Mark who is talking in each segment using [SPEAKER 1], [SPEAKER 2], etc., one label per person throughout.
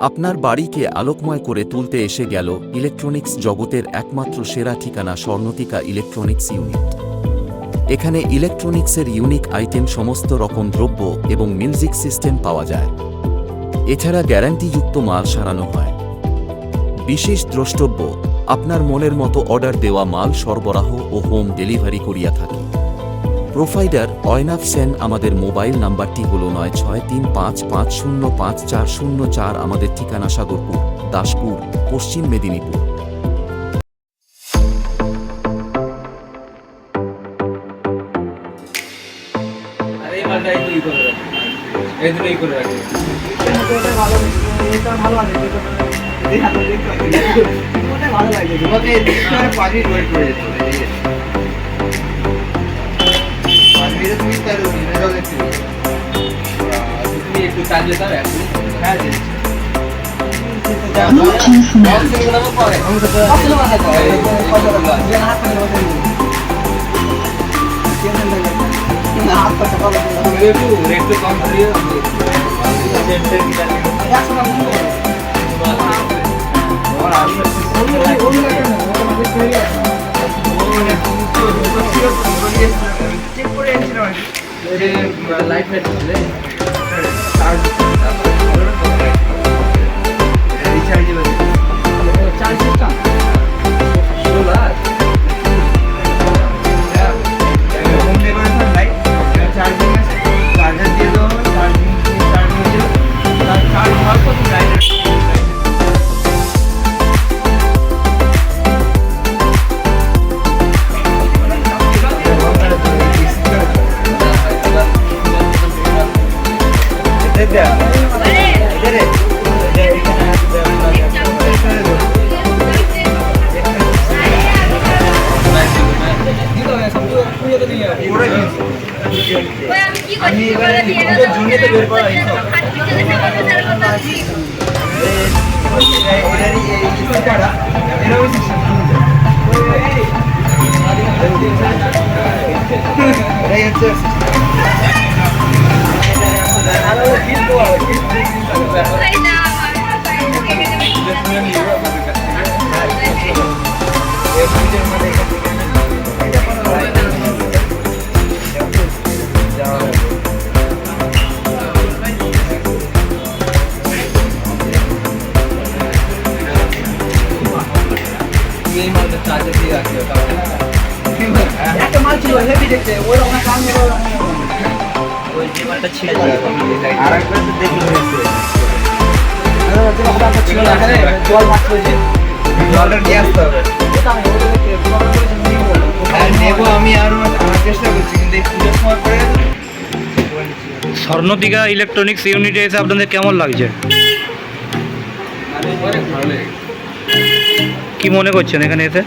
[SPEAKER 1] আপনার বাড়িকে আলোকময় করে তুলতে এসে গেল ইলেকট্রনিক্স জগতের একমাত্র সেরা ঠিকানা স্বর্ণতিকা ইলেকট্রনিক্স ইউনিট। এখানে ইলেকট্রনিক্সের ইউনিক আইটেম, সমস্ত রকম দ্রব্য এবং মিউজিক সিস্টেম পাওয়া যায়। এছাড়া গ্যারান্টিযুক্ত মাল সারানো হয়। বিশেষ দ্রষ্টব্য, আপনার মনের মতো অর্ডার দেওয়া মাল সরবরাহ ও হোম ডেলিভারি করিয়া থাকি। প্রোভাইডার অয়নাফ সেন। আমাদের মোবাইল নাম্বারটি হল 9635505404। আমাদের ঠিকানা সাগরপুর, দাসপুর, পশ্চিম মেদিনীপুর।
[SPEAKER 2] একটু চালিয়ে দাও এখন। হ্যাঁ একটু কম লাইট লাইট
[SPEAKER 3] স্বর্ণতিকা ইলেকট্রনিক্স ইউনিটে এসে আপনাদের কেমন লাগছে? কি মনে করছেন এখানে এসে?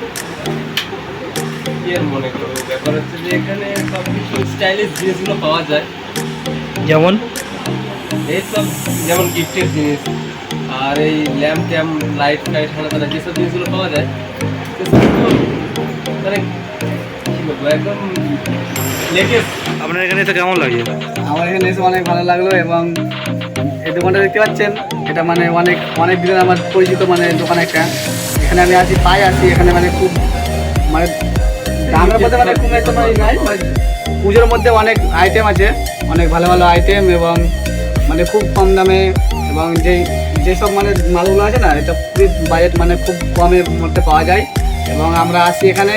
[SPEAKER 2] মনে করবো ব্যাপার হচ্ছে যে এখানে সব কিছু স্টাইলিশ জিনিসগুলো পাওয়া যায়।
[SPEAKER 3] যেমন
[SPEAKER 2] এইসব যেমন গিফটের জিনিস আর এই ল্যাম্প ট্যাম্প লাইট ফাইট হানা যেসব জিনিসগুলো পাওয়া যায় মানে কি বলবো একদম লেটেস্ট।
[SPEAKER 3] আপনার এখানে এসে কেমন লাগছে?
[SPEAKER 4] আমার এখানে এসে অনেক ভালো লাগলো এবং এই দোকানটা দেখতে পাচ্ছেন, এটা মানে অনেক দিনের আমার পরিচিত মানে দোকান একটা। এখানে আমি আসি এখানে মানে খুব মানে দামের মধ্যে মানে খুব একটা মানে নাই, পুজোর মধ্যে অনেক আইটেম আছে, অনেক ভালো ভালো আইটেম এবং মানে খুব কম দামে এবং যেসব মানে মালগুলো আছে না, এটা খুবই বাজেট মানে খুব কমের মধ্যে পাওয়া যায় এবং আমরা আসি এখানে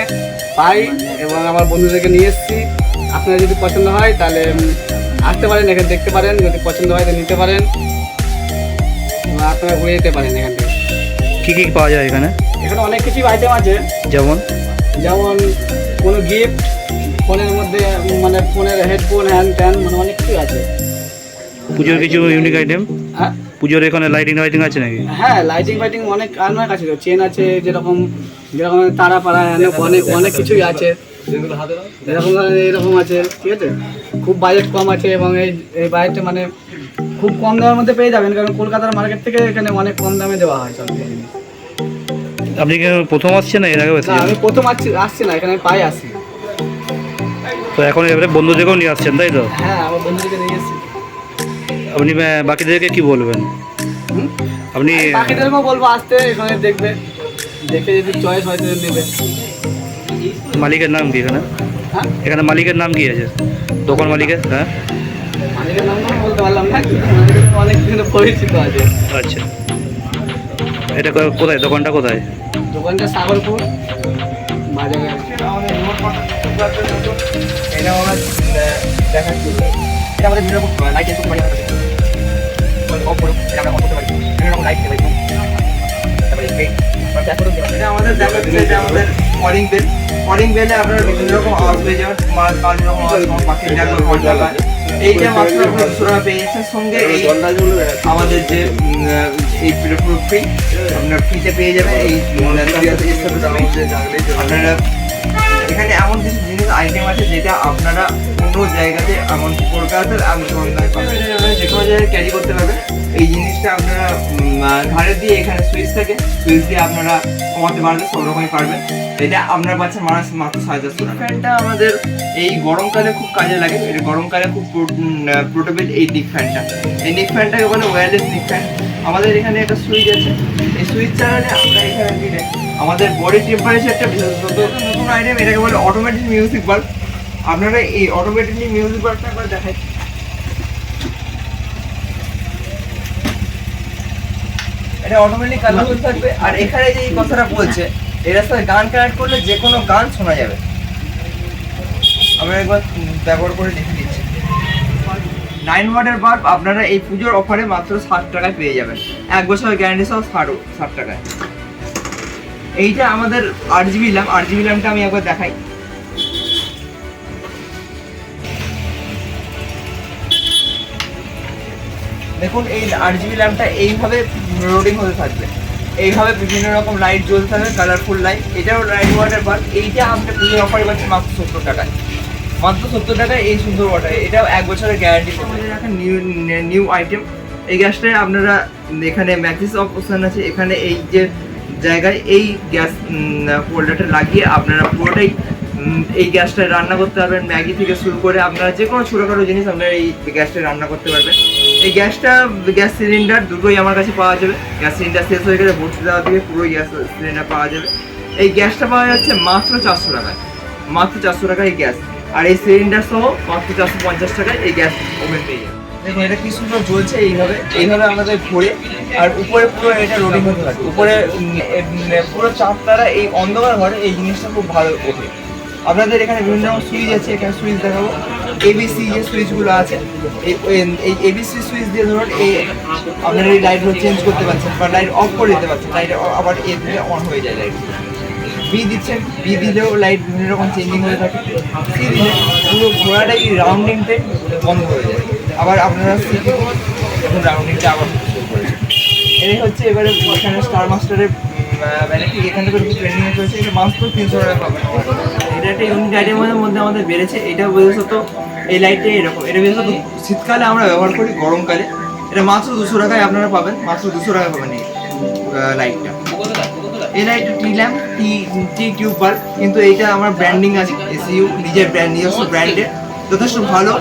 [SPEAKER 4] পাই এবং আমার বন্ধুদেরকে নিয়ে এসেছি। আপনারা যদি পছন্দ হয় তাহলে আসতে পারেন, এখানে দেখতে পারেন, যদি পছন্দ হয় তাহলে নিতে পারেন এবং আপনারা ঘুরে যেতে পারেন এখান থেকে।
[SPEAKER 3] কী কী পাওয়া যায় এখানে?
[SPEAKER 4] এখানে অনেক কিছু আইটেম আছে,
[SPEAKER 3] যেমন
[SPEAKER 4] কোনো গিফট, ফোনের মধ্যে মানে ফোনের হেডফোন, হ্যান্ড মানে অনেক কিছু আছে।
[SPEAKER 3] পুজোর কিছু ইউনিক আইটেম?
[SPEAKER 4] হ্যাঁ,
[SPEAKER 3] পুজোর এখানে লাইটিং আছে নাকি?
[SPEAKER 4] হ্যাঁ, লাইটিং অনেক আছে, চেন আছে, যেরকম তারা পাড়া অনেক কিছুই আছে, এরকম আছে, ঠিক আছে। খুব বাজেট কম আছে এবং এই বাজেটে মানে খুব কম দামের মধ্যে পেয়ে যাবেন, কারণ কলকাতার মার্কেট থেকে এখানে অনেক কম দামে দেওয়া হয় সব জিনিস।
[SPEAKER 3] আপনি কি প্রথম আসছেন না এর আগে?
[SPEAKER 4] না, আমি প্রথম আসছি না, এখানে পাই আসি।
[SPEAKER 3] তো এখন এবারে বন্ধুদেরকেও নিয়ে আসছেন, তাই তো?
[SPEAKER 4] হ্যাঁ, আমার বন্ধুদেরকে নিয়ে এসেছি।
[SPEAKER 3] আপনি বাকিদেরকে কি বলবেন? আপনি
[SPEAKER 4] বাকিদেরকেও বলবো আসতে, এখানে দেখবে, দেখে যদি চয়েস হয় তো নেবে।
[SPEAKER 3] মালিকের নাম কি এখানে?
[SPEAKER 4] হ্যাঁ,
[SPEAKER 3] এখানে মালিকের নাম কি আছে দোকান মালিকের? হ্যাঁ,
[SPEAKER 4] মালিকের নাম বলতে পারলাম না, কিন্তু মালিকের অনেক কিছু পরিচিত আছে।
[SPEAKER 3] আচ্ছা। এটা কোথায়, দোকানটা কোথায়?
[SPEAKER 4] দোকানটা সাগরপুর বাজারে।
[SPEAKER 2] এটা আমরা দেখাচ্ছি, এটা আমাদের বিভিন্ন রকম লাইট এর কোম্পানি আছে, অফ করে এটা আমরা অন করতে পারি, বিভিন্ন রকম লাইট দেখাই। তারপরে এটা আমাদের দেখাচ্ছে, এটা আমাদের কলিং বেলে আপনারা বিভিন্ন রকম আওয়াজ পেয়ে যাবেন, বিভিন্ন রকম আওয়াজ, পাখির ডাক, ঘন্টা ডাক। এইটা মাত্র 200 টাকা পেয়ে যাচ্ছে। সঙ্গে এই আমাদের যে এই পুরো ফ্রি, আপনার ফ্রিতে পেয়ে যাবেন এই আপনারা এখানে এমন কিছু জিনিস আইটেম আছে যেটা আপনারা কোনো জায়গাতে, এমন কলকাতার যে কোনো জায়গায় ক্যারি করতে পারবেন। এই জিনিসটা আপনারা ঘাড়ে দিয়ে, এখানে সুইচ থাকে, সুইচ দিয়ে আপনারা কমাতে পারবেন, সব রকমই পারবেন। এটা আপনার পাচ্ছেন মাত্র 450 টাকা। ফ্যানটা আমাদের এই গরমকালে খুব কাজে লাগে, এটা গরমকালে খুব পোর্টেবল এই নিক ফ্যানটা। এই নিক ফ্যানটাকে বলে ওয়্যারলেস নিক ফ্যান। আমাদের এখানে একটা সুইচ আছে, এই সুইচ চালালে আমরা এখানে দিলে আমাদের বডি টেম্পারেচারটা বিশেষত নতুন আইটেম, এটাকে বলে অটোমেটিক মিউজিক বাল্ব। আপনারা এই অটোমেটিক মিউজিক বাল্বটা একবার দেখাই। এটা অটোমেটিক কালার হতে থাকবে, আর এখানে যে এই কথাটা বলছে, এটার সাথে গান কানেক্ট করলে যে কোনো গান শোনা যাবে। আমরা একবার ব্যবহার করে দেখে দিচ্ছি। 9 ওয়াটের বাল্ব আপনারা এই পুজোর অফারে মাত্র 60 টাকায় পেয়ে যাবেন, 1 বছরের গ্যারান্টি সহ 60 টাকায়। এইটা আমাদের 8GB ল্যাম্প, 8GB ল্যাম্পটা আমি একবার দেখাই। দেখুন এই 8GB ল্যাম্পটা এইভাবে লোডিং হতে থাকবে, এইভাবে বিভিন্ন রকম লাইট জ্বলতে থাকবে, কালারফুল লাইট। এটাও 9 ওয়াটের বাল্ব। এইটা আমাদের পুজোর অফারে পাচ্ছে মাত্র 70 টাকায়, মাত্র 70 টাকায় এই সুন্দর ওয়াটার। এটাও 1 বছরের গ্যারান্টি পাবেন। এখন নিউ আইটেম এই গ্যাসটায় আপনারা এখানে ম্যাক্সিস অপশন আছে, এখানে এই যে জায়গায় এই গ্যাস হোল্ডারটা লাগিয়ে আপনারা পুরোটাই এই গ্যাসটায় রান্না করতে পারবেন। ম্যাগি থেকে শুরু করে আপনারা যে কোনো ছোটোখাটো জিনিস আপনারা এই গ্যাসটায় রান্না করতে পারবেন। এই গ্যাস সিলিন্ডার দুটোই আমার কাছে পাওয়া যাবে। গ্যাস সিলিন্ডার শেষ হয়ে গেলে ভর্তি দেওয়া থেকে পুরো গ্যাস সিলিন্ডার পাওয়া যাবে। এই গ্যাসটা পাওয়া যাচ্ছে মাত্র 400 টাকায়, মাত্র 400 টাকায় এই গ্যাস। আর এই সিলিন্ডার সহ মাত্র 450 টাকায় এই গ্যাস ওভেন পেয়ে যাবে। দেখুন এটা কি সুন্দর জ্বলছে, এইভাবে আমাদের ঘুরে, আর উপরে পুরো এটা লোডিং হতে থাকে। উপরে পুরো চারতারা এই অন্ধকার ঘরে এই জিনিসটা খুব ভালো ওঠে। আপনাদের এখানে বিভিন্ন রকম সুইচ আছে, এখানে সুইচ দেখাবো। এবিসি যে সুইচগুলো আছে, এই এবিসি সুইচ দিয়ে ধরুন এই আপনারা এই লাইটগুলো চেঞ্জ করতে পারছেন, বা লাইট অফ করে দিতে পারছেন। লাইট আবার এ দিলে অন হয়ে যায় লাইট। বি দিচ্ছেন, বি দিলেও লাইট বিভিন্ন রকম চেঞ্জিং হয়ে থাকে। সি দিলে পুরো ঘোড়াটাই রাউন্ডিংতে বন্ধ হয়ে যায়। আবার আপনারা সি এখন রাউন্ডিংটা আবার শুরু করেছে। এই হচ্ছে এবারে এখানে স্টার মাস্টারের ব্যানারটি এখান থেকে ট্রেনিংয়ে চলছে। এটা মাত্র 300 টাকা পাবেন। এটা একটা ইউনিক আইটেমের মধ্যে আমাদের বেড়েছে। এটা বিশেষত এই লাইটটা এরকম, এটা বিশেষত শীতকালে আমরা ব্যবহার করি, গরমকালে এটা মাত্র 200 টাকায় আপনারা পাবেন, মাত্র 200 টাকা পাবেন এই লাইটটা। এই লাইটটা টি ল্যাম্প, টি টিউব বাল্ব, কিন্তু এইটা আমার ব্র্যান্ডিং আছে, এসইউ নিজের নিজস্ব ব্র্যান্ডের, যথেষ্ট ভালো।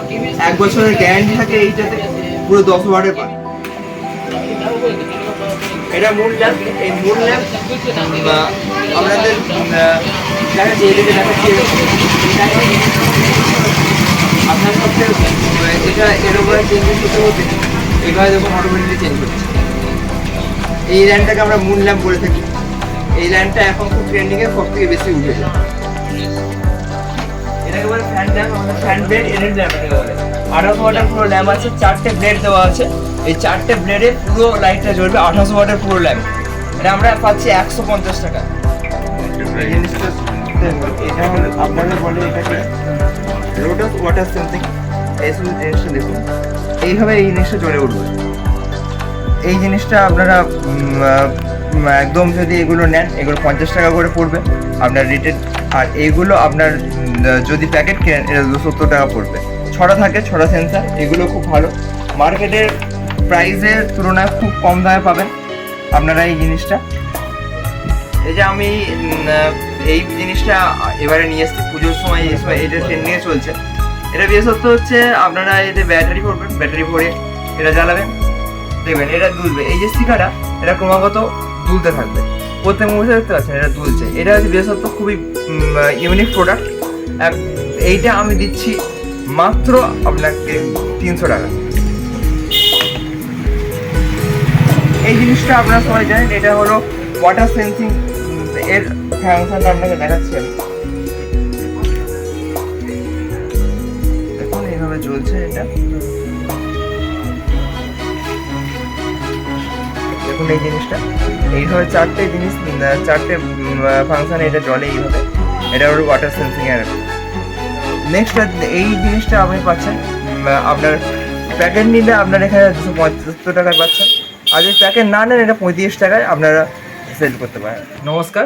[SPEAKER 2] 1 বছরের গ্যারান্টি থাকে এইটাতে, পুরো 10 ওয়াটের বাল্ব। এটা মূল ল্যাম্প। এই মূল ল্যাম্প আপনাদের দেখাচ্ছি, এদিকে দেখাচ্ছি। আপনার সাথে এটা এরকম চেঞ্জ করতে হতে এইভাবে যখন অটোমেটিকলি চেঞ্জ হচ্ছে। এই ল্যাম্পটাকে আমরা মূল ল্যাম্প বলে থাকি। এই ল্যাম্পটা এখন খুব ট্রেন্ডিংয়ে সব থেকে বেশি উঠেছে। এটাকে বলে ফ্যান ল্যাম্প, আমাদের ফ্যান ব্লেড এলইডি ল্যাম্প এটাকে বলে। 18 ওয়াটের পুরো ল্যাম্প আছে, 4টে ব্লেড দেওয়া আছে। এই 4টে ব্লেডে পুরো লাইটটা জ্বলবে। 18 ওয়াটের পুরো ল্যাম্প, এটা আমরা পাচ্ছি 150 টাকা। এই জিনিসটা এটা হলো আপনারা বলে এটাকে লোটাস ওয়াটার সামথিং। এই জিনিসটা দেখুন, এইভাবে এই জিনিসটা জ্বলে উঠবে। এই জিনিসটা আপনারা একদম যদি এগুলো নেন, এগুলো 50 টাকা করে পড়বে আপনার রিটেল। আর এইগুলো আপনার যদি প্যাকেট কেনেন, এটা 270 টাকা পড়বে। 6টা থাকে, 6টা সেন্সার। এগুলো খুব ভালো, মার্কেটের প্রাইসের তুলনায় খুব কম দামে পাবেন আপনারা এই জিনিসটা। এই যে আমি এই জিনিসটা এবারে নিয়ে এসেছি পুজোর সময়, এই সময় এটা ট্রেন্ডিংয়ে চলছে। এটা বিশেষত হচ্ছে আপনারা এতে ব্যাটারি ভরবেন, ব্যাটারি ভরে এটা জ্বালাবেন। দেখবেন এটা দুলবে, এই যে স্টিকারটা এটা ক্রমাগত দুলতে থাকবে, প্রত্যেক মুহূর্তে দেখতে পাচ্ছেন এটা দুলছে। এটা হচ্ছে বিশেষত খুবই ইউনিক প্রোডাক্ট। এইটা আমি দিচ্ছি মাত্র আপনাকে 300 টাকা। এই জিনিসটা আপনারা সবাই জানেন, এটা হলো ওয়াটার সেন্সিং এর ফাংশনটা আপনাকে দেখাচ্ছি আমি। দেখুন এইভাবে জ্বলছে এটা, দেখুন এই জিনিসটা এইভাবে চারটে ফাংশন এটা জ্বলে এইভাবে, এটা হলো ওয়াটার সেন্সিং এর। নেক্সট এই জিনিসটা আপনি পাচ্ছেন আপনার প্যাকেট নিলে আপনার এখানে 275 টাকায় পাচ্ছেন, আর যদি প্যাকেট না নেন এটা 35 টাকায় আপনারা সেল করতে পারেন। নমস্কার,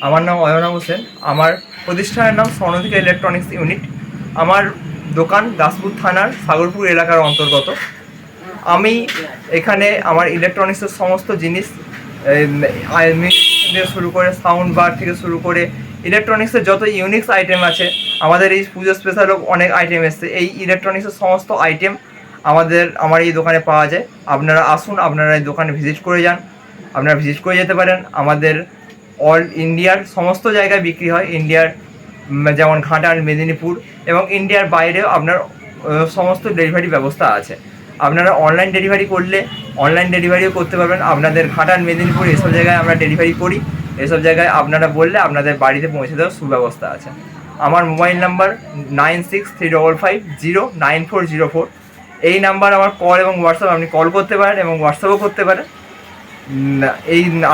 [SPEAKER 2] আমার নাম অয়না হোসেন, আমার প্রতিষ্ঠানের নাম স্বর্ণতিকা ইলেকট্রনিক্স ইউনিট। আমার দোকান দাসপুর থানার সাগরপুর এলাকার অন্তর্গত। আমি এখানে আমার ইলেকট্রনিক্সের সমস্ত জিনিস থেকে শুরু করে সাউন্ড বার থেকে শুরু করে ইলেকট্রনিক্সের যত ইউনিক্স আইটেম আছে, আমাদের এই পুজো স্পেশালও অনেক আইটেম এসছে। এই ইলেকট্রনিক্সের সমস্ত আইটেম আমার এই দোকানে পাওয়া যায়। আপনারা আসুন, আপনারা এই দোকানে ভিজিট করে যান, আপনারা ভিজিট করে যেতে পারেন। আমাদের অল ইন্ডিয়ার সমস্ত জায়গায় বিক্রি হয়, ইন্ডিয়ার যেমন ঘাটাল, মেদিনীপুর এবং ইন্ডিয়ার বাইরেও আপনার সমস্ত ডেলিভারি ব্যবস্থা আছে। আপনারা অনলাইন ডেলিভারি করলে অনলাইন ডেলিভারিও করতে পারবেন। আপনাদের ঘাটাল, মেদিনীপুর এসব জায়গায় আমরা ডেলিভারি করি, এসব জায়গায় আপনারা বললে আপনাদের বাড়িতে পৌঁছে দেওয়ার সুব্যবস্থা আছে। আমার মোবাইল নাম্বার 9635509404। এই নাম্বার আমার কল এবং হোয়াটসঅ্যাপ, আপনি কল করতে পারেন এবং হোয়াটসঅ্যাপও করতে পারেন।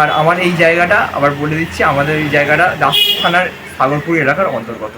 [SPEAKER 2] আর আমার এই জায়গাটা আবার বলে দিচ্ছি, আমাদের এই জায়গাটা দাসপুর থানার সাগরপুর এলাকার অন্তর্গত।